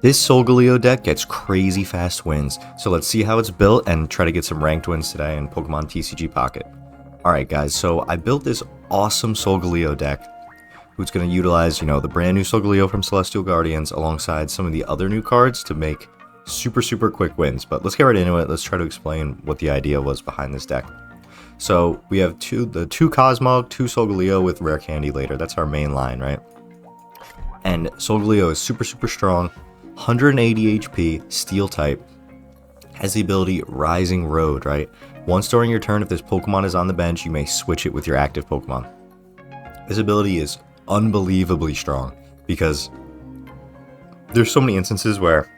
This Solgaleo deck gets crazy fast wins, so let's see how it's built and try to get some ranked wins today in Pokemon TCG Pocket. Alright guys, so I built this awesome Solgaleo deck, who's going to utilize, the brand new Solgaleo from Celestial Guardians alongside some of the other new cards to make super quick wins. But let's get right into it. Let's try to explain what the idea was behind this deck. So we have the two Cosmog, two Solgaleo with Rare Candy later. That's our main line, right? And Solgaleo is super strong, 180 HP, Steel type, has the ability Rising Road, right? Once during your turn, if this Pokemon is on the bench, you may switch it with your active Pokemon. This ability is unbelievably strong because there's so many instances where,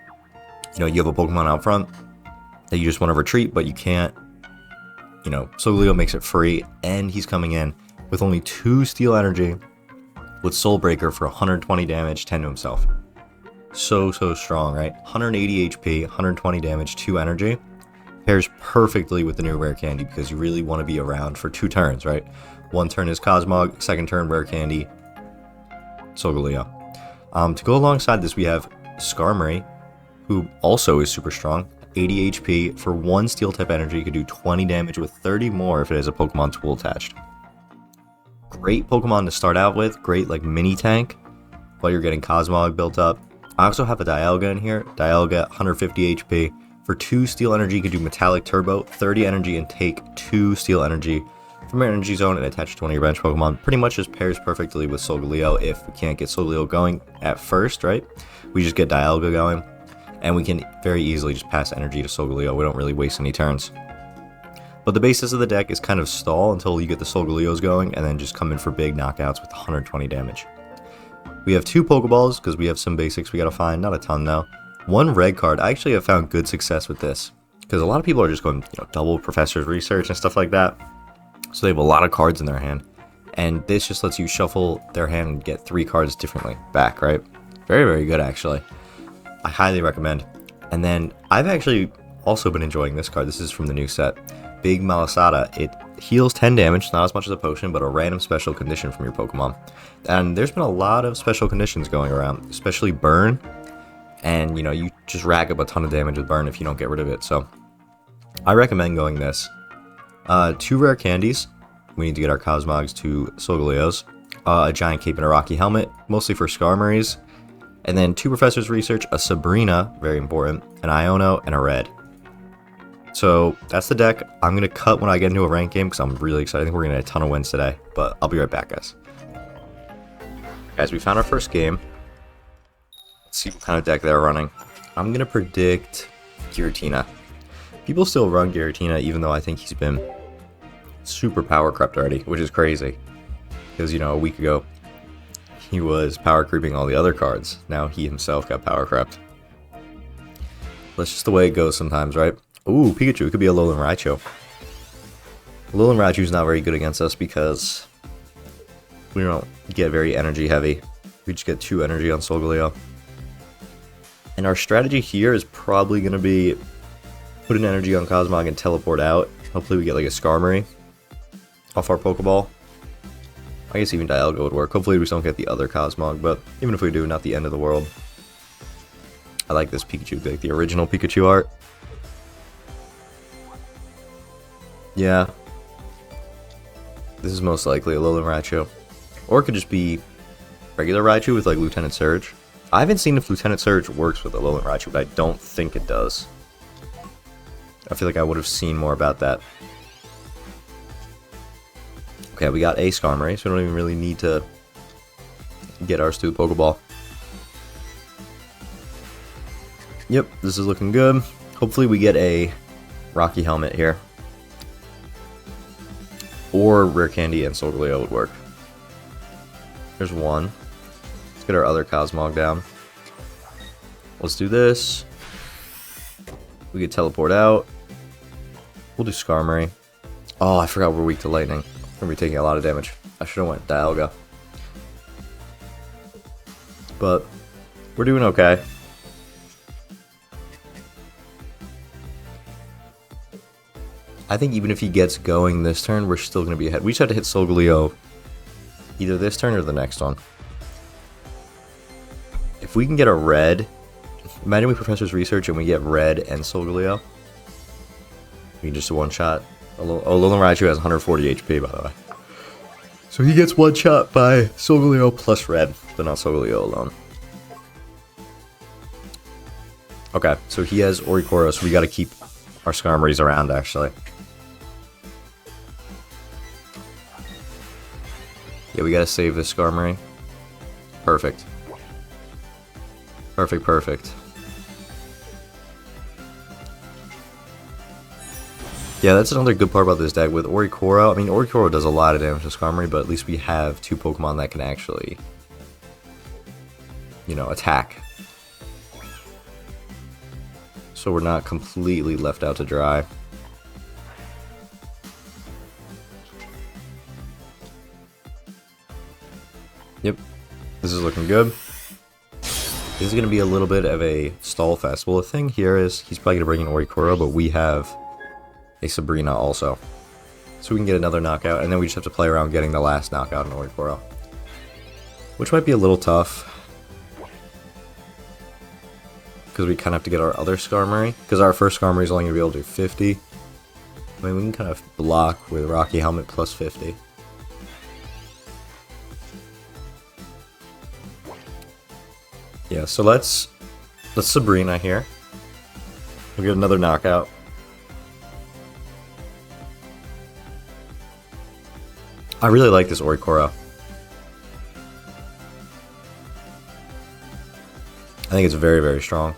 you have a Pokemon out front that you just want to retreat, but you can't. Solgaleo makes it free, and he's coming in with only 2 Steel Energy with Soul Breaker for 120 damage, 10 to himself. So strong, right? 180 HP, 120 damage, 2 energy. Pairs perfectly with the new Rare Candy because you really want to be around for 2 turns, right? One turn is Cosmog, second turn Rare Candy, Solgaleo. To go alongside this, we have Skarmory, who also is super strong. 80 HP for 1 Steel type energy, could do 20 damage with 30 more if it has a Pokemon tool attached. Great Pokemon to start out with, great like mini tank while you're getting Cosmog built up. I also have a Dialga in here. Dialga, 150 HP. For 2 Steel Energy, you can do Metallic Turbo, 30 energy, and take 2 Steel Energy from your Energy Zone and attach it to one of your bench Pokemon. Pretty much just pairs perfectly with Solgaleo if we can't get Solgaleo going at first, right? We just get Dialga going, and we can very easily just pass energy to Solgaleo. We don't really waste any turns. But the basis of the deck is kind of stall until you get the Solgaleos going, and then just come in for big knockouts with 120 damage. We have 2 Pokeballs, because we have some basics we gotta find, not a ton though. 1 red card. I actually have found good success with this, because a lot of people are just going, double Professor's Research and stuff like that. So they have a lot of cards in their hand, and this just lets you shuffle their hand and get 3 cards differently back, right? Very good, actually. I highly recommend. And then I've actually also been enjoying this card. This is from the new set. Big Malasada. It heals 10 damage, not as much as a potion, but a random special condition from your Pokemon. And there's been a lot of special conditions going around, especially Burn. And, you just rack up a ton of damage with Burn if you don't get rid of it. So I recommend going this. 2 Rare Candies. We need to get our Cosmogs to Solgaleos. A Giant Cape and a Rocky Helmet, mostly for Skarmories. And then 2 Professor's Research, a Sabrina, very important, an Iono, and a Red. So that's the deck. I'm going to cut when I get into a ranked game because I'm really excited. I think we're going to get a ton of wins today, but I'll be right back, guys. Guys, we found our first game. Let's see what kind of deck they're running. I'm going to predict Giratina. People still run Giratina, even though I think he's been super power crept already, which is crazy. Because, a week ago, he was power creeping all the other cards. Now he himself got power crept. That's just the way it goes sometimes, right? Ooh, Pikachu. It could be a Alolan Raichu. Alolan Raichu is not very good against us because we don't get very energy heavy. We just get 2 energy on Solgaleo. And our strategy here is probably going to be put an energy on Cosmog and teleport out. Hopefully we get like a Skarmory off our Pokeball. I guess even Dialga would work. Hopefully we just don't get the other Cosmog, but even if we do, not the end of the world. I like this Pikachu, like the original Pikachu art. Yeah. This is most likely a Alolan Raichu. Or it could just be regular Raichu with like Lieutenant Surge. I haven't seen if Lieutenant Surge works with Alolan Raichu, but I don't think it does. I feel like I would have seen more about that. Okay, we got a Skarmory, so we don't even really need to get ours to the Pokeball. Yep, this is looking good. Hopefully we get a Rocky Helmet here. Or Rare Candy and Solgaleo would work. There's one. Let's get our other Cosmog down. Let's do this. We could teleport out. We'll do Skarmory. Oh, I forgot we're weak to lightning. We're going to be taking a lot of damage. I should have went Dialga. But we're doing okay. I think even if he gets going this turn, we're still going to be ahead. We just have to hit Solgaleo either this turn or the next one. If we can get a red Imagine we Professor's Research and we get red and Solgaleo. We can just one-shot. Alolan Raichu has 140 HP, by the way. So he gets one-shot by Solgaleo plus red, but not Solgaleo alone. Okay, so he has Oricoro, so we gotta keep our Skarmories around, actually. Yeah, we gotta save this Skarmory. Perfect. Perfect, perfect. Yeah, that's another good part about this deck with Oricoro. I mean, Oricoro does a lot of damage to Skarmory, but at least we have two Pokemon that can actually, you know, attack. So we're not completely left out to dry. Yep, this is looking good. This is going to be a little bit of a stall fest. Well, the thing here is he's probably going to bring in Oricoro, but we have a Sabrina also. So we can get another knockout, and then we just have to play around getting the last knockout in Oricoro. Which might be a little tough. Because we kind of have to get our other Skarmory. Because our first Skarmory is only going to be able to do 50. I mean, we can kind of block with Rocky Helmet plus 50. Yeah, so let's Sabrina here. We'll get another knockout. I really like this Oricoro. I think it's very, very strong.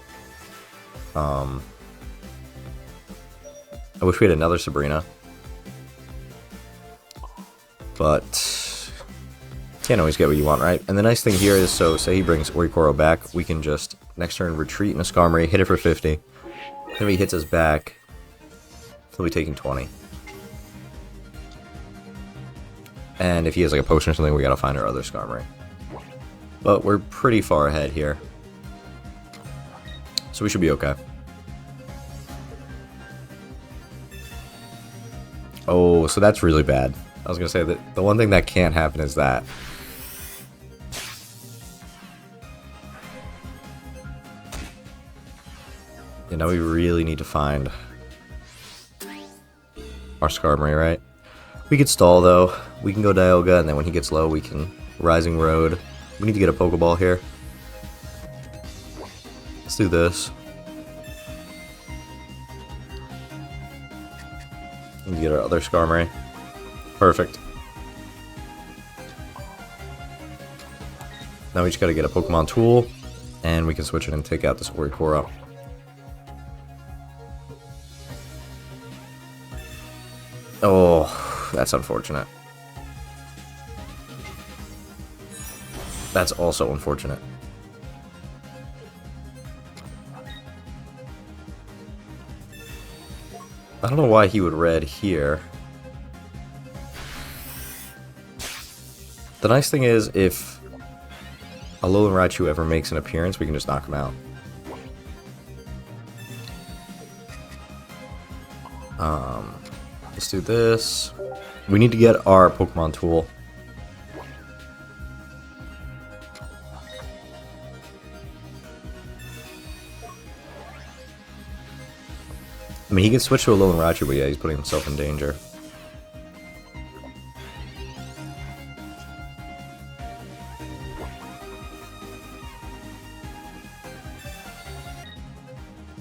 I wish we had another Sabrina. But can't always get what you want, right? And the nice thing here is, so say he brings Oricoro back, we can just next turn retreat in a Skarmory, hit it for 50. Then if he hits us back, he'll be taking 20. And if he has like a potion or something, we gotta find our other Skarmory. But we're pretty far ahead here. So we should be okay. Oh, so that's really bad. I was gonna say that the one thing that can't happen is that. You know, we really need to find our Skarmory, right? We could stall though. We can go Dialga, and then when he gets low, we can Rising Road. We need to get a Pokeball here. Let's do this. We need to get our other Skarmory. Perfect. Now we just gotta get a Pokemon Tool, and we can switch it and take out this Oricoro. Oh, that's unfortunate. That's also unfortunate. I don't know why he would red here. The nice thing is, if Alolan Raichu ever makes an appearance, we can just knock him out. Let's do this. We need to get our Pokemon Tool. I mean, he can switch to Alolan Raichu, but yeah, he's putting himself in danger.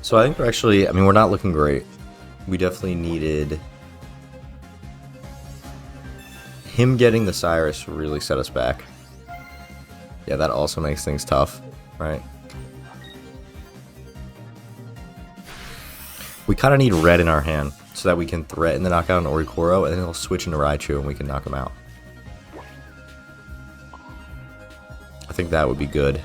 So I think we're actually, I mean, we're not looking great. We definitely needed him getting the Cyrus really set us back. Yeah, that also makes things tough, right? We kind of need red in our hand so that we can threaten the knockout on Oricoro, and then he'll switch into Raichu and we can knock him out. I think that would be good.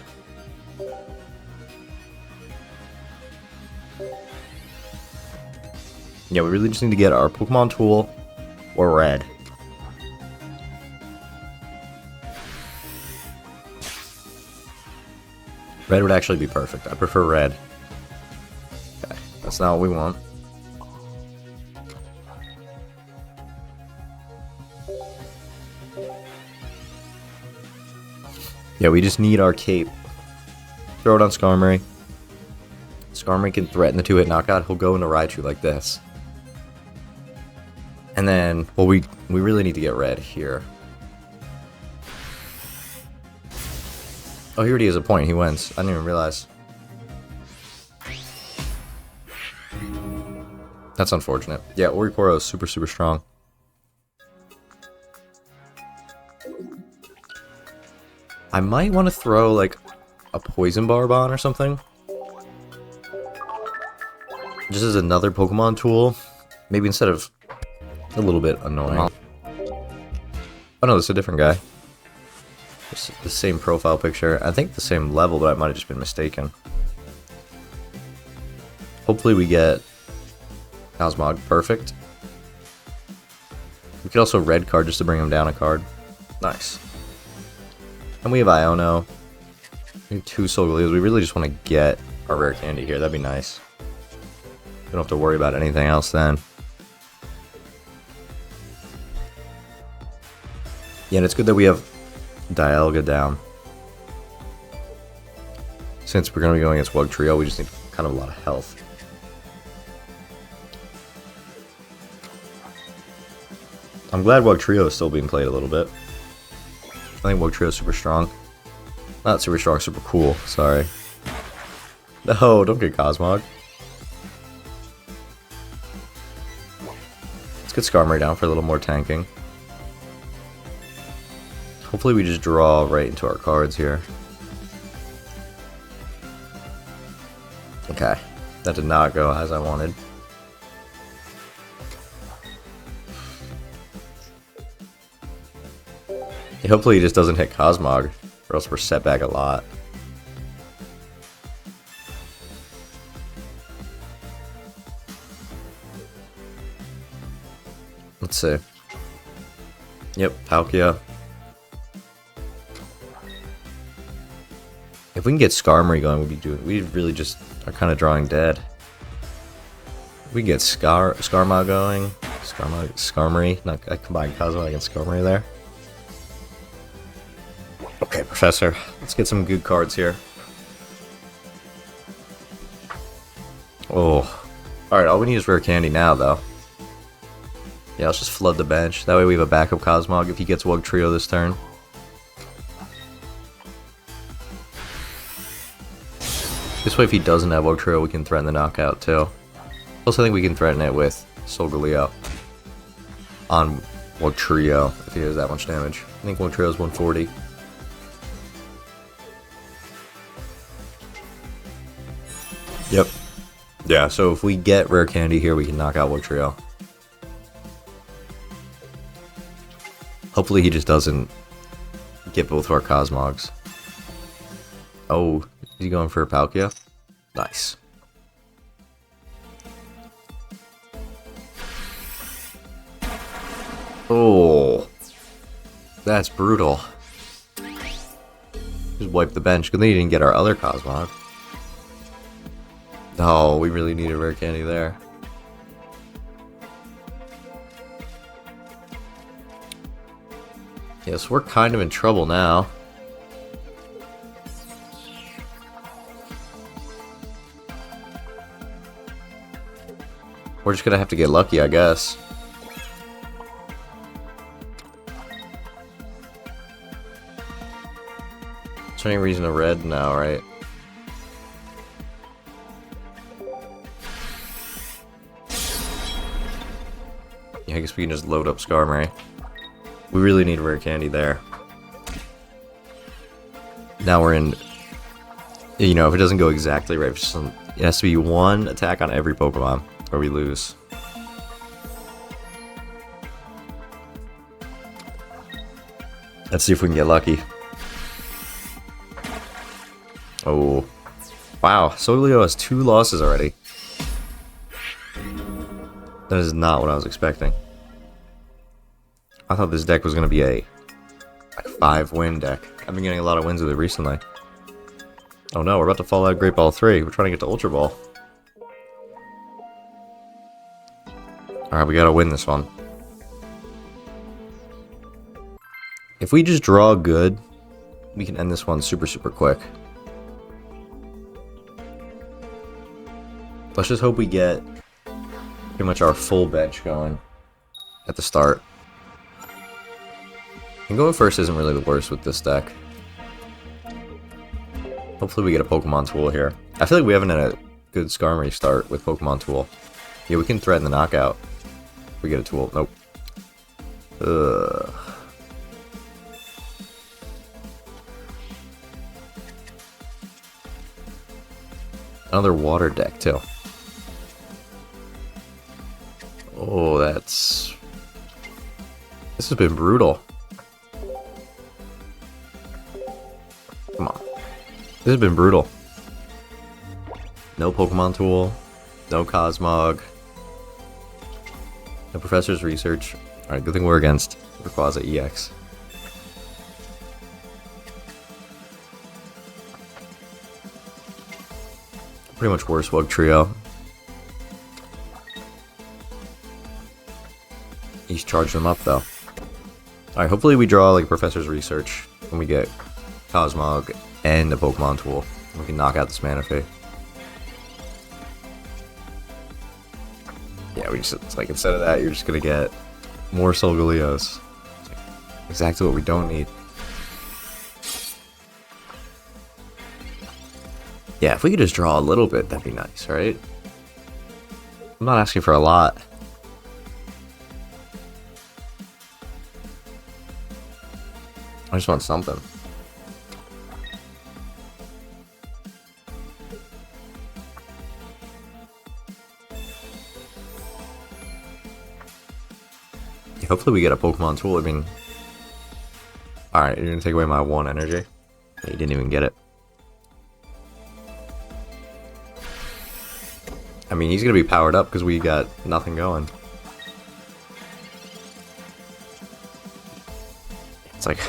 Yeah, we really just need to get our Pokemon Tool or red. Red would actually be perfect. I prefer red. Okay, that's not what we want. Yeah, we just need our cape. Throw it on Skarmory. Skarmory can threaten the 2-hit knockout. He'll go into Raichu like this. And then, well, we really need to get red here. Oh, he already has a point. He wins. I didn't even realize. That's unfortunate. Yeah, Orikoro is super, super strong. I might want to throw, like, a Poison Barb on or something. Just as another Pokemon tool. Maybe instead of a little bit annoying. Oh no, this is a different guy. It's the same profile picture. I think the same level, but I might have just been mistaken. Hopefully we get Cosmog. Perfect. We could also red card just to bring him down a card. Nice. And we have Iono. We have 2 Solgaleos. We really just want to get our rare candy here. That'd be nice. We don't have to worry about anything else then. Yeah, and it's good that we have Dialga down. Since we're going to be going against Wugtrio, we just need kind of a lot of health. I'm glad Wugtrio is still being played a little bit. I think Wugtrio is super strong. Not super strong, super cool, sorry. No, don't get Cosmog. Let's get Skarmory down for a little more tanking. Hopefully we just draw right into our cards here. Okay, that did not go as I wanted. Hopefully he just doesn't hit Cosmog, or else we're set back a lot. Let's see. Yep, Palkia. If we can get Skarmory going, we really just are kind of drawing dead. We can get Skarmory going. Skarmory. Not I combined Cosmog and Skarmory there. Okay, Professor. Let's get some good cards here. Oh. Alright, all we need is rare candy now, though. Yeah, let's just flood the bench. That way we have a backup Cosmog if he gets Wugtrio this turn. This way, if he doesn't have Wugtrio, we can threaten the knockout, too. Also, I think we can threaten it with Solgaleo on Wugtrio, if he does that much damage. I think Wugtrio is 140. Yep. Yeah, so if we get rare candy here, we can knock out Wugtrio. Hopefully he just doesn't get both of our Cosmogs. Oh, is he going for a Palkia? Nice. Oh, that's brutal. Just wipe the bench, because then he didn't get our other Cosmog. Oh, we really need a rare candy there. Yes, we're kind of in trouble now. We're just gonna have to get lucky, I guess. Is there any reason to red? No, right? Yeah, I guess we can just load up Skarmory. We really need rare candy there. Now we're in... You know, if it doesn't go exactly right, it has to be one attack on every Pokemon, or we lose. Let's see if we can get lucky. Oh. Wow, Solgaleo has 2 losses already. That is not what I was expecting. I thought this deck was going to be a 5-win deck. I've been getting a lot of wins with it recently. Oh no, we're about to fall out of Great Ball 3. We're trying to get to Ultra Ball. Alright, we gotta win this one. If we just draw good, we can end this one super, super quick. Let's just hope we get pretty much our full bench going at the start. And going first isn't really the worst with this deck. Hopefully we get a Pokemon Tool here. I feel like we haven't had a good Skarmory start with Pokemon Tool. Yeah, we can threaten the knockout. We get a Tool. Nope. Ugh. Another water deck, too. Oh, that's... This has been brutal. Come on. This has been brutal. No Pokemon Tool. No Cosmog. No Professor's Research. Alright, good thing we're against Rayquaza EX. Pretty much worse Wug Trio. He's charged them up though. Alright, hopefully we draw like Professor's Research when we get Cosmog and a Pokemon Tool. We can knock out this Manaphy. Yeah, we just, it's like instead of that, you're just gonna get more Solgaleos. Like exactly what we don't need. Yeah, if we could just draw a little bit, that'd be nice, right? I'm not asking for a lot. I just want something. Yeah, hopefully we get a Pokemon Tool. I mean... Alright, you're gonna take away my 1 energy? Yeah, you didn't even get it. I mean, he's gonna be powered up because we got nothing going. It's like...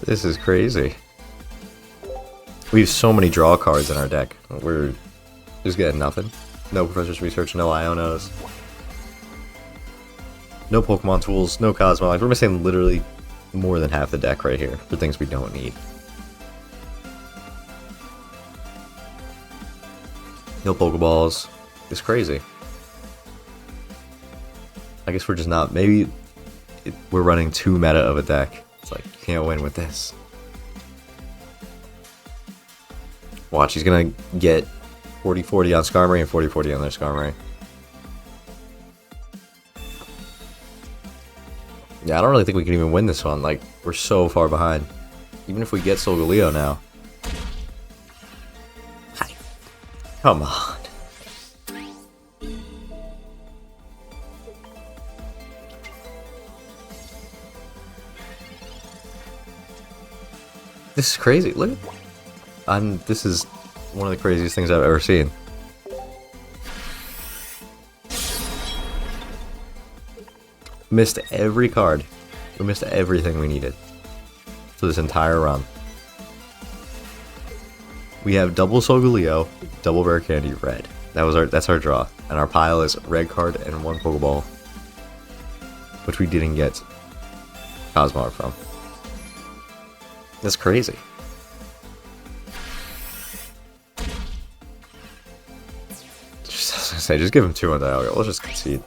This is crazy. We have so many draw cards in our deck. We're just getting nothing. No Professor's Research, no Ionos. No Pokemon Tools, no Cosmog. We're missing literally more than half the deck right here for things we don't need. No Pokeballs. It's crazy. I guess we're just not... Maybe we're running too meta of a deck. It's like, you can't win with this. Watch, he's gonna get 40-40 on Skarmory and 40-40 on their Skarmory. Yeah, I don't really think we can even win this one. Like, we're so far behind. Even if we get Solgaleo now. Come on. This is crazy. Look. This is one of the craziest things I've ever seen. Missed every card. We missed everything we needed for this entire run. We have double Solgaleo, double Rare Candy, red. That's our draw. And our pile is red card and 1 Pokeball. Which we didn't get Cosmog from. That's crazy. Just give him 2 on Dialga. Let's just concede.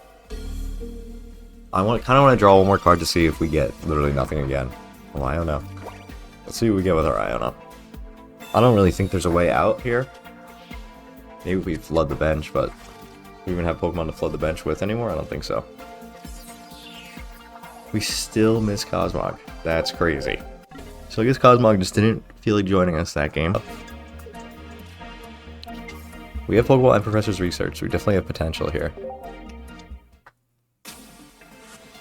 I kind of want to draw 1 more card to see if we get literally nothing again. Oh, I don't know. Let's see what we get with our Iono. I don't really think there's a way out here. Maybe we flood the bench, but do we even have Pokemon to flood the bench with anymore? I don't think so. We still miss Cosmog. That's crazy. So I guess Cosmog just didn't feel like joining us that game. We have Pokeball and Professor's Research. We definitely have potential here.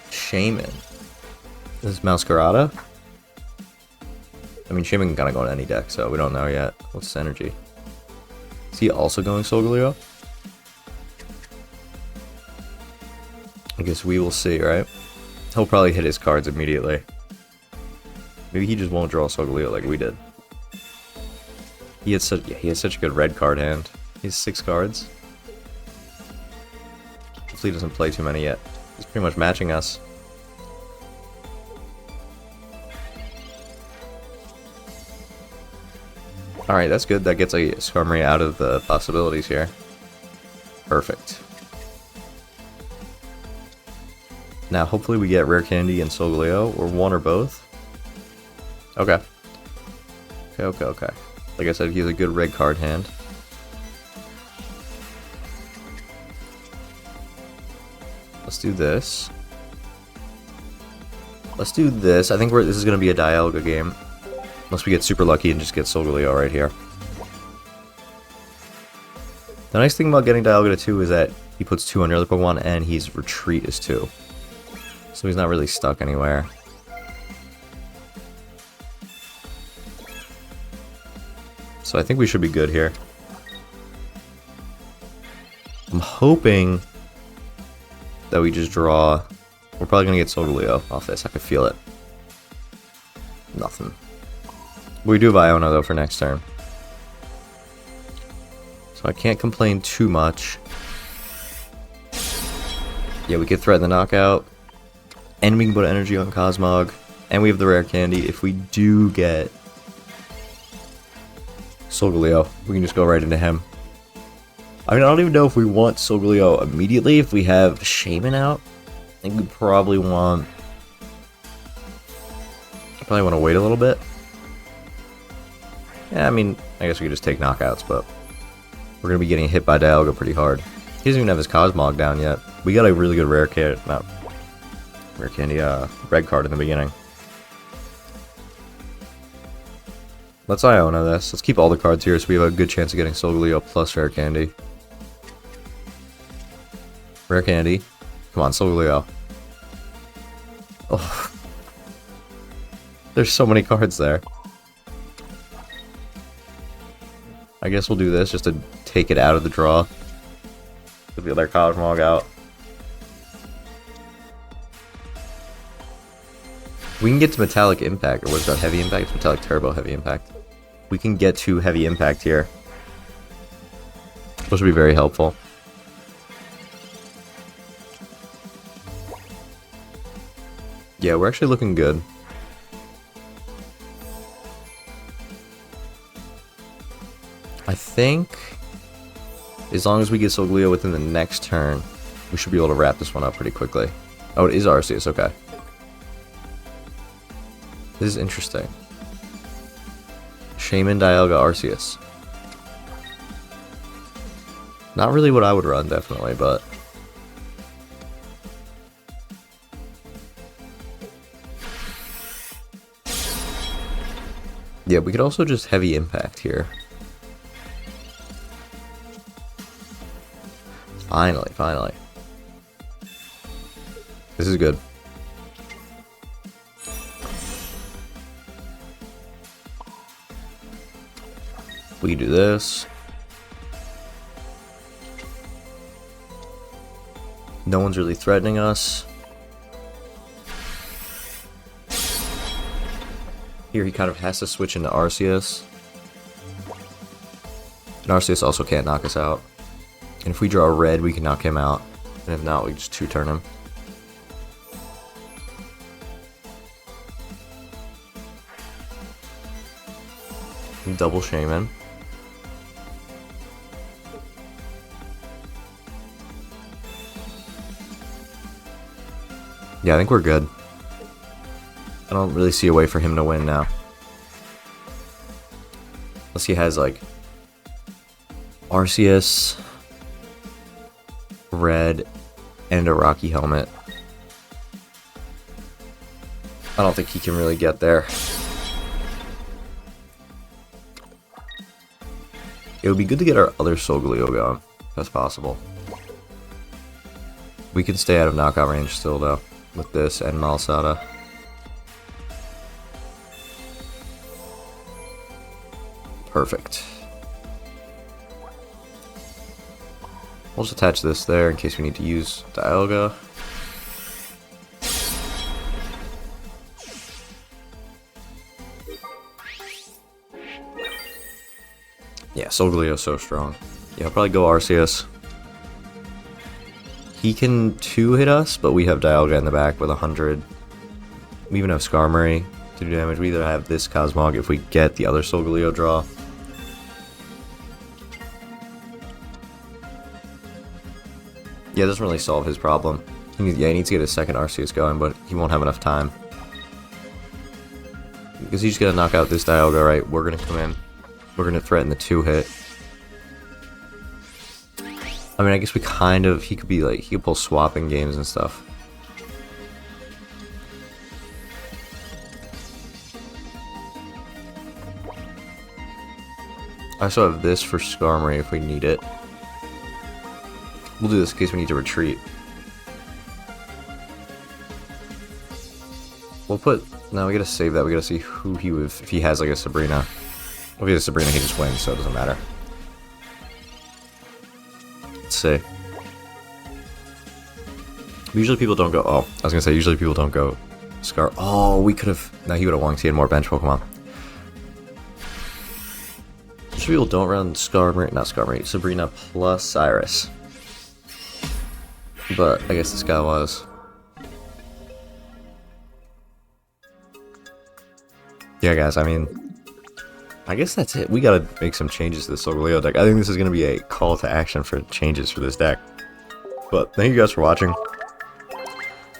Shaman. This is Masquerada. I mean, Shaman can kind of go in any deck, so we don't know yet. What's his energy? Is he also going Solgaleo? I guess we will see, right? He'll probably hit his cards immediately. Maybe he just won't draw Solgaleo like we did. He had such a good red card hand. He has 6 cards. Hopefully he doesn't play too many yet. He's pretty much matching us. Alright, that's good. That gets a Skarmory out of the possibilities here. Perfect. Now, hopefully we get Rare Candy and Solgaleo, or one or both. Okay. Okay. Like I said, he has a good red card hand. Let's do this. Let's do this. I think this is going to be a Dialga game. Unless we get super lucky and just get Solgaleo right here. The nice thing about getting Dialga to 2 is that he puts 2 on your other Pokemon and his retreat is 2. So he's not really stuck anywhere. So I think we should be good here. I'm hoping that we just draw. We're probably going to get Solgaleo off this. I can feel it. Nothing. We do have Iona though for next turn. So I can't complain too much. Yeah, we could threaten the knockout. And we can put energy on Cosmog. And we have the rare candy. If we do get Solgaleo, we can just go right into him. I mean, I don't even know if we want Solgaleo immediately. If we have Shaman out, I think we probably want to wait a little bit. Yeah, I mean, I guess we could just take knockouts, but we're going to be getting hit by Dialga pretty hard. He doesn't even have his Cosmog down yet. We got a really good red card in the beginning. Let's Iona this. Let's keep all the cards here so we have a good chance of getting Solgaleo plus rare candy. Rare candy. Come on, Solgaleo. Oh. There's so many cards there. I guess we'll do this just to take it out of the draw. Put the other Cosmog out. We can get to Metallic Impact, or what's that, Heavy Impact? It's Metallic Turbo Heavy Impact. We can get to Heavy Impact here. Which would be very helpful. Yeah, we're actually looking good. I think as long as we get Solgaleo within the next turn, we should be able to wrap this one up pretty quickly. Oh, it is Arceus, okay. This is interesting. Shaman, Dialga, Arceus. Not really what I would run, definitely, but... yeah, we could also just Heavy Impact here. Finally. This is good. We can do this. No one's really threatening us. Here he kind of has to switch into Arceus. And Arceus also can't knock us out. And if we draw a red, we can knock him out. And if not, we just 2-turn him. Double Shaman. Yeah, I think we're good. I don't really see a way for him to win now. Unless he has, like, Arceus, red, and a Rocky Helmet. I don't think he can really get there. It would be good to get our other Solgaleo going, if that's possible. We can stay out of knockout range still, though, with this and Malasada. Perfect. We'll just attach this there in case we need to use Dialga. Yeah, Solgaleo's so strong. Yeah, I'll probably go Arceus. He can 2-hit us, but we have Dialga in the back with 100. We even have Skarmory to do damage. We either have this Cosmog if we get the other Solgaleo draw, Yeah, it doesn't really solve his problem. He needs to get his second Arceus going, but he won't have enough time. Because he's gonna knock out this Dialga, right? We're gonna come in. We're gonna threaten the 2-hit. I mean, I guess we kind of... He could be like... He could pull swapping games and stuff. I also have this for Skarmory if we need it. We'll do this in case we need to retreat. We'll put... No, we gotta save that. We gotta see who he would... If he has like a Sabrina. If he has a Sabrina, he just wins, so it doesn't matter. Let's see. Usually people don't go... Oh, I was gonna say, usually people don't go... Scar... Oh, we could have... No, he would have won because he had more bench Pokemon. Usually people don't run Skarmory... Not Skarmory. Sabrina plus Cyrus. But I guess this guy was. Yeah, guys, I mean... I guess that's it. We gotta make some changes to the Solgaleo deck. I think this is gonna be a call to action for changes for this deck. But thank you guys for watching.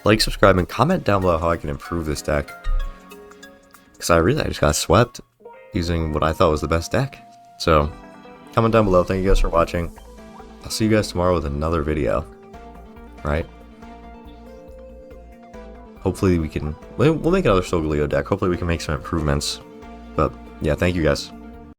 Like, subscribe, and comment down below how I can improve this deck. Because I just got swept using what I thought was the best deck. So, comment down below. Thank you guys for watching. I'll see you guys tomorrow with another video. Right? Hopefully we can... We'll make another Solgaleo deck. Hopefully we can make some improvements. But, yeah, thank you guys.